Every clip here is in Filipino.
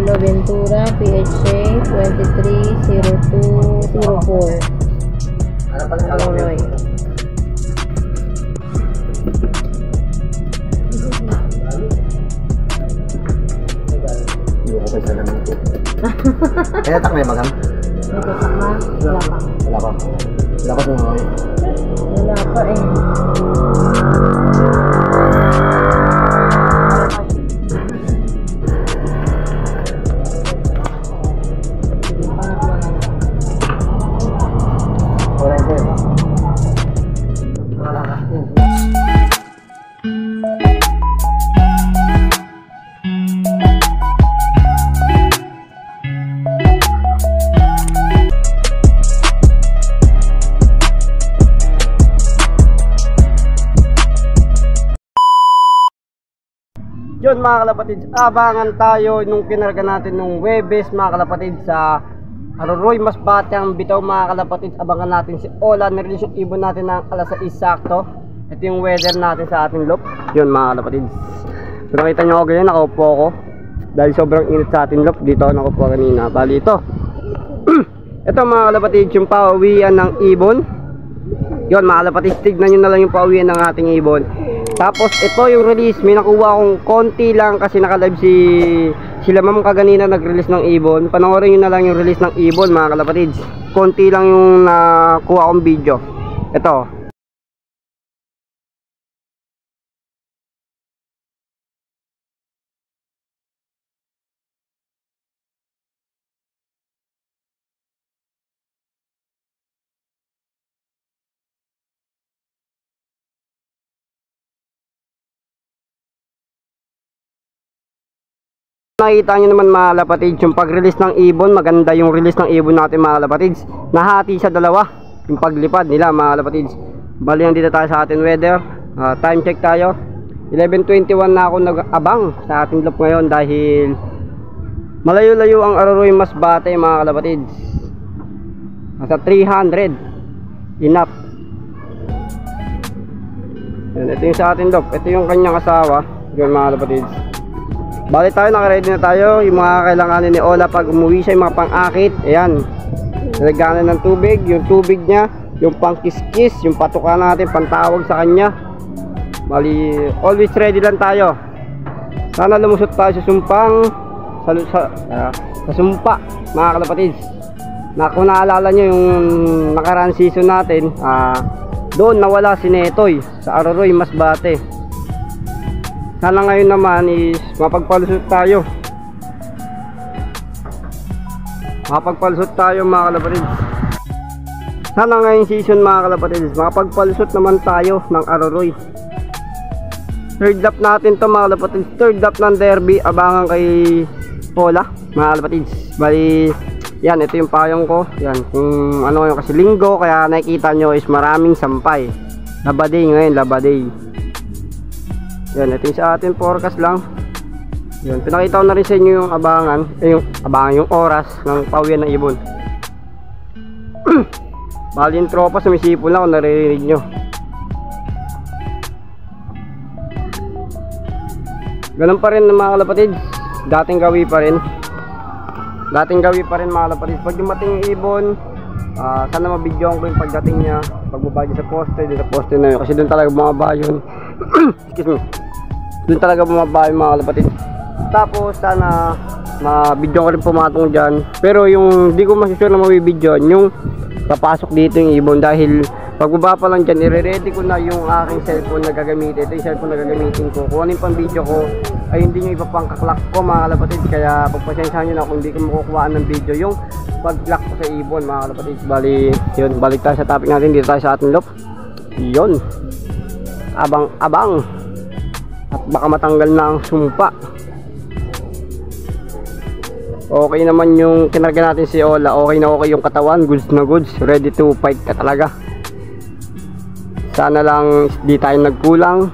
Pablo Ventura, PHA 230204. Ano pala sa Roy. Kaya tak may magam? May tutak na? Wala pa. Wala pa. Wala pa sumunoy. Wala pa eh. Yun mga kalapatid, abangan tayo nung kinarga natin nung Webes mga kalapatid sa Aroroy Masbate ang bitaw mga kalapatid. Abangan natin si Ola, nirelease yung ibon natin ng alas 6 sakto. Ito yung weather natin sa ating loop. Yun mga kalapatid, so, nakita nyo ako ganyan, nakaupo ako dahil sobrang init sa ating loop. Dito ako nakaupo kanina. Bali ito ito mga kalapatid, yung pauwian ng ibon. Yun mga kalapatid, tignan nyo na lang yung pauwian ng ating ibon. Tapos ito yung release, may nakuha akong konti lang kasi naka-live sila ma'am kaganina nag-release ng ibon. Panoorin nyo na lang yung release ng ibon mga kalapatids. Konti lang yung nakuha akong video. Ito. Nakita nyo naman mga kalapatids, yung pag-release ng ibon, maganda yung release ng ibon natin mga kalapatids. Nahati sa dalawa yung paglipad nila mga kalapatids. Bali nandito tayo sa ating weather. Time check tayo, 11:21 na ako nag-abang sa ating loop ngayon dahil malayo-layo ang Aroroy Masbate mga kalapatids. Nasa 300 enough. Ito yung sa ating loop, ito yung kanyang asawa. Yun mga kalapatids. Bali tayo, naka-ready na tayo. Yung mga kailanganin ni Ola pag umuwi siya, yung mga pang-akit. Ayan, nalagyan ng tubig. Yung tubig niya, yung pang-kiss-kiss, yung patuka natin, pantawag sa kanya. Bali, always ready lang tayo. Sana lumusot tayo sa sumpang sa sumpa mga kalapatids. Kung naalala nyo yung nakaraan season natin, doon nawala si Netoy sa Aroroy Masbate. Sana ngayon naman is mapagpalusot tayo. Mapagpalusot tayo mga kalapatids. Sana ngayong season mga kalapatids, makapagpalusot naman tayo ng Aroroy. Third lap natin to mga kalapatids. Third lap ng derby. Abangan kay Ola mga kalapatids. Bali, yan, ito yung payong ko. Yan, kung ano yung kasi linggo, kaya nakikita nyo is maraming sampay. Labaday ngayon, labaday. Yan, ito yung sa ating forecast lang. Yan, pinakita ko na rin sa inyo yung abangan, yung oras ng pauwian ng ibon. Bali yung tropa, sumisipol na kung naririnig nyo. Ganun pa rin mga kalapatids, dating gawi pa rin. Dating gawi pa rin mga kalapatids. Pag dumating yung ibon, sana mabidyoan ko yung pagdating niya. Pagbaba niya sa poste, doon sa poste na yun, kasi doon talaga bumaba yun. Excuse me, doon talaga bumaba yung mga kalapatids. Tapos sana mabidyoan ko rin pumatong dyan. Pero yung di ko masisure na mabibidyoan yung papasok dito yung ibon, dahil pagbaba pa lang dyan, i-ready ko na yung aking cellphone na gagamitin. Ito yung cellphone na gagamitin ko. Kung ano yung pang video ko ay hindi nyo ipapangkaklak ko mga kalapatids. Kaya pagpasensyahan nyo na kung hindi ko makukuhaan ng video yung pag-clock ko sa ibon mga kalapatids. Bali, yun, balik tayo sa topic natin. Dito tayo sa ating loop. Yun, abang-abang at baka matanggal na ang sumpa. Okay naman yung kinarga natin si Ola. Okay na okay yung katawan, goods na goods, ready to fight ka talaga. Sana lang di tayo nagkulang.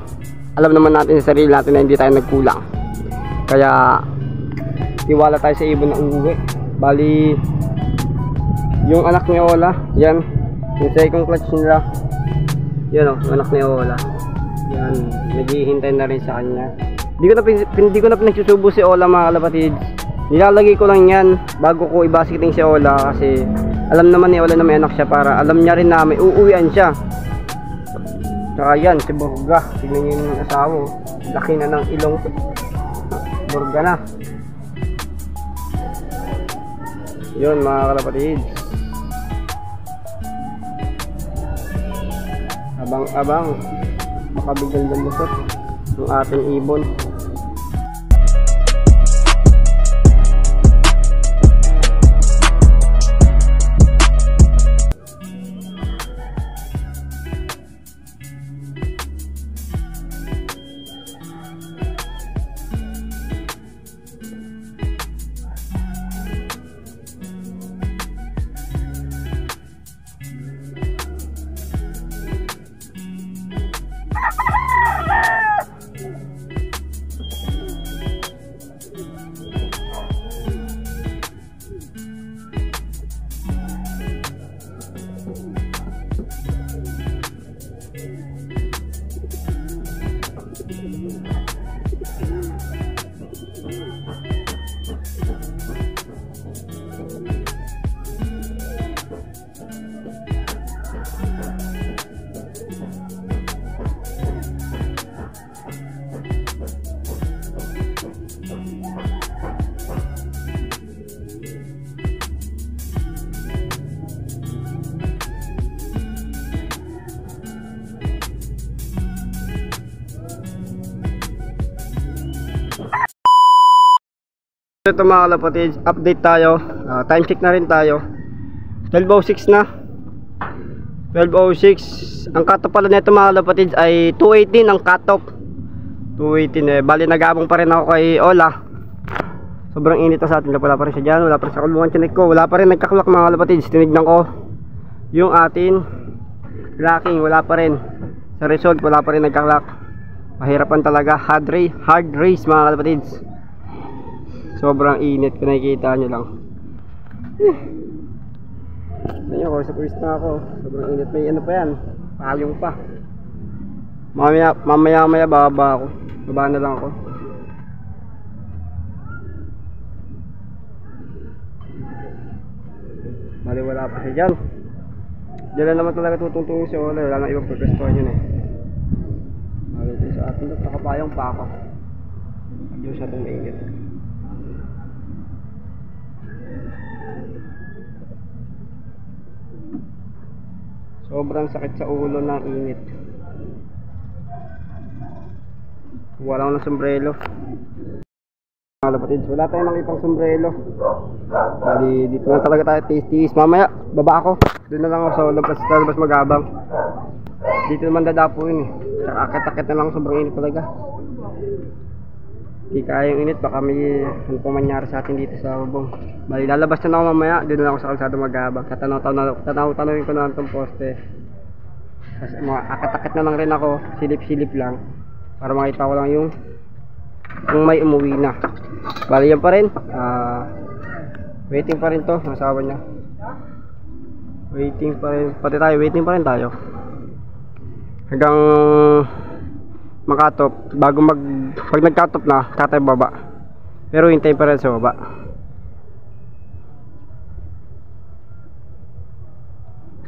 Alam naman natin sa sarili natin na hindi tayo nagkulang. Kaya tiwala tayo sa ibon na uuwi. Bali, yung anak ni Ola, yan, yung second clutch nila. Yan o, anak ni Ola. Yan, naghihintay na rin sa kanya. Hindi ko na pinagsusubo si Ola mga kalapatids. Nilalagay ko lang yan bago ko ibasiting si Ola kasi alam naman ni Ola na may anak siya para alam niya rin na may uuwian siya. Saka yan, si Burga. Tignan niyo yung asawa. Laki na ng ilong. Burga na. Yun mga kalapatids. Abang-abang. Makabigyan ng lusot ng ating ibon. Ito mga kalapatids, update tayo. Time check na rin tayo. 12:06 na. 12:06. Ang cutoff pala nito mga kalapatids ay 2:18 ang cutoff. 2:18 bali nag-aabang pa rin ako kay Ola. Sobrang init na sa atin. Wala pa rin siya dyan. Wala pa rin sa kulungan tinik ko. Wala pa rin nagkaklak mga kalapatids. Tinignan ko yung atin locking. Wala pa rin. Sa result wala pa rin nagkaklak. Mahirapan talaga. Hard race mga kalapatids. Sobrang init kung nakikita nyo lang. Ngayon ko, sa pwis na ako. Sobrang init. May ano pa yan. Payong pa. Mamaya bababa ako. Baba na lang ako. Mali wala pa siya dyan. Diyan na naman talaga tutungtungin si Ola. Wala nang ibang pagkastuhan yun eh. Mali ito sa atin. Nakapayong pa ako. Adiyo sa itong mainit. Sobrang sakit sa ulo ng init. Wala akong sombrero. Mga kalapatids, wala tayong nakipang sombrero. Bali, dito na talaga tayo tiis-tiis. Mamaya, baba ako. Doon na lang ako sa labas magabang. Dito naman dadapuin eh. Saka akit-akit na lang, sobrang init talaga. Hindi kaya yung init, baka may ano pang mangyari sa atin dito sa bubong. Bali, lalabas na ako mamaya, doon na ako sa kalsado magabang. Tatanaw-tanawin ko na lang itong poste. Kasi akit-akit na lang rin ako, silip-silip lang. Para makita ko lang yung may umuwi na. Bali, yan pa rin. Waiting pa rin to, asawa niya. Waiting pa rin, pati tayo, waiting pa rin tayo. Hanggang makatop, pag nagkatop na, tatay baba. Pero hintay pa rin sa baba.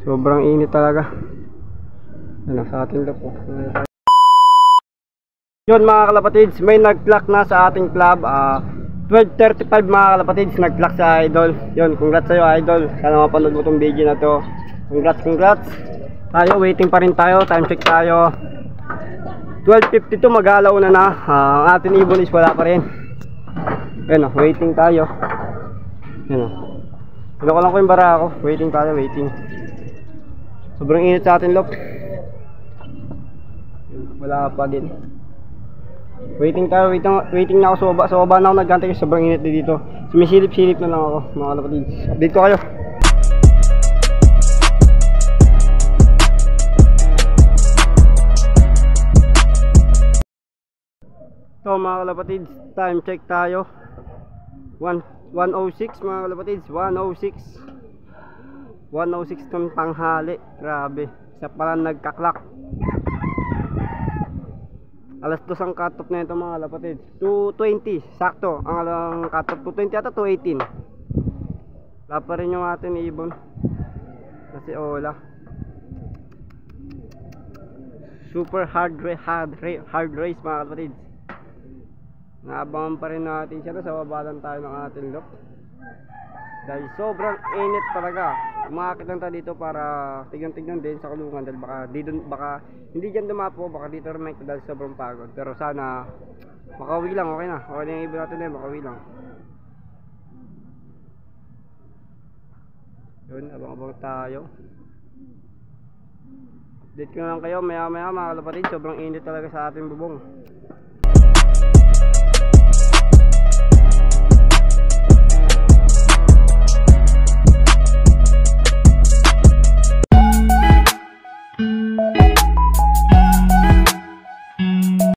Sobrang init talaga. Ano sa ating lupo. Yun mga kalapatids, may nag-clock na sa ating club. 12:35 mga kalapatids, nag-clock sa Idol. Yun, congrats sa'yo Idol. Sana mapanood mo tong video na to. Congrats. Tayo, waiting pa rin tayo. Time check tayo. 12:52, mag-alauna na. Ang ating ibon is wala pa rin. Ayun, waiting tayo. Ayun, ko lang ko yung bara ako. Waiting tayo, waiting. Sobrang init sa atin, Lop. Wala pa din. Waiting tayo, waiting na ako sa baba na ako nagantay kasi sobrang init dito. Sumisilip-silip na lang ako, mga kalapatids. Update ko kayo. So mga kalapatids, time check tayo. 1:06 mga kalapatids, 1:06 ng tanghali. Grabe, isa pala nagkaklak. Alas 2 ang cut off na ito mga kalapatid. 2:20 sakto ang cut off. 2:20 ata 2:18. Wala pa rin yung ating ibon kasi Ola. Super hard race mga kalapatid. Naabangan pa rin natin siya sa babalan tayo ng ating lock. Dahil sobrang init talaga. Umakit lang tayo dito para tignan-tignan din sa kulungan dahil baka hindi dyan dumapo, baka dito rin dahil sobrang pagod. Pero sana makauwi lang, okay na. Okay na yung ibon natin din, makauwi lang. Yun, abang-abang tayo. Update ko lang kayo maya maya mga kalapatid. Sobrang init talaga sa ating bubong.